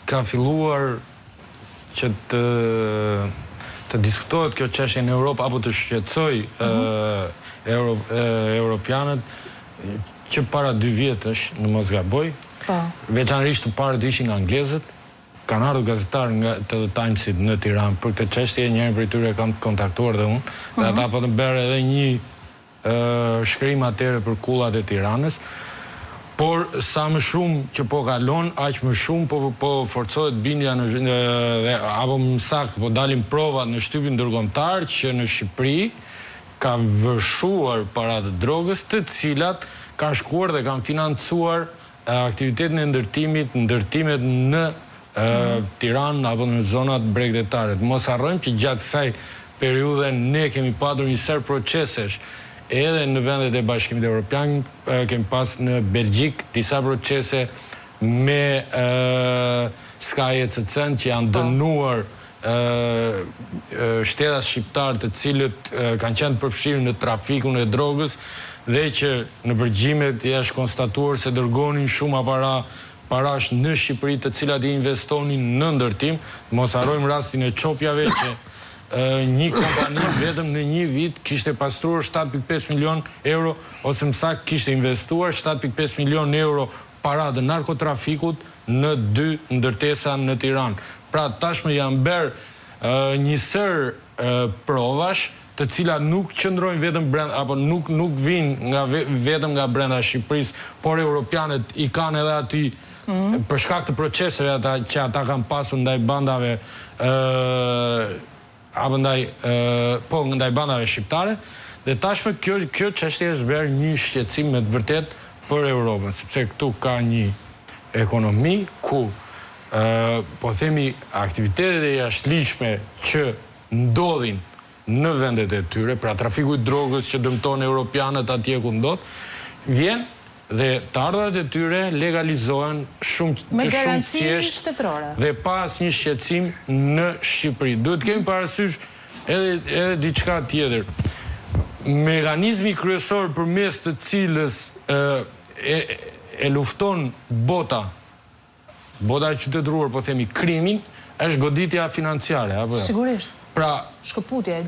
ka filluar që të diskutohet kjo çështje në Europë apo të shqetësoj europianët që para 2 vjetësh, në mos gaboj, veçanërisht të parët ishin anglezët, kanë ardhur gazetarë nga të Timesit në Tiranë për këtë çështje, njërin prej tyre kam kontaktuar dhe unë, dhe ata po të bërë edhe një shkrim atëherë për kullat e Tiranës. Por sa më shumë që po kalon, aq më shumë po forcohet bindja apo më saktë po dalin provat në shtypin ndërkombëtar që në Shqipëri ka vëshuar para të drogës, të cilat kanë shkuar dhe kanë financuar aktivitetin e ndërtimet në Tiranë apo në zonat bregdetare. Mos harrojmë që gjatë kësaj periudhe ne kemi pasur një sër procesesh edhe në vendet e Bashkimit Evropian, kemi pas në Belgjik disa procese me Sky ECC që janë dënuar shtetas shqiptar të cilët kanë qenë përfshirë në trafikun e drogës dhe që në përgjimet është konstatuar se dërgonin shumë parash në Shqipëri të cilat i investonin në ndërtim. Mos harrojmë rastin e Çopjave që një kompani vetëm në një vit kishte pastruar 7.5 milion euro, ose më saktë kishte investuar 7.5 milion euro para të narkotrafikut në 2 ndërtesa në Tiranë. Pra tashmë janë bërë një sër provash të cilat nuk qëndrojnë vetëm brenda apo nuk vinë vetëm nga brenda Shqipërisë, por europianët i kanë edhe aty për shkak të proceseve që ata kanë pasur ndaj bandave apo ndaj bandave shqiptare, dhe tashmë kjo çështje është bërë një shqetësim me të vërtet për Europën, sepse këtu ka një ekonomi ku po themi aktivitetet e jashtëligjshme që ndodhin në vendet e tyre, pra trafiku i drogës që dëmton europianët atje ku ndodh, vjen dhe të ardhurat e tyre legalizohen shumë thjesht shtetërore dhe pa asnjë shqetësim në Shqipëri. Duhet kemi parasysh edhe diçka tjetër. Mekanizmi kryesor përmes të cilës e lufton bota e qytetëruar, po themi krimin, është goditja financiare, apo jo? Sigurisht. Pra shkëputja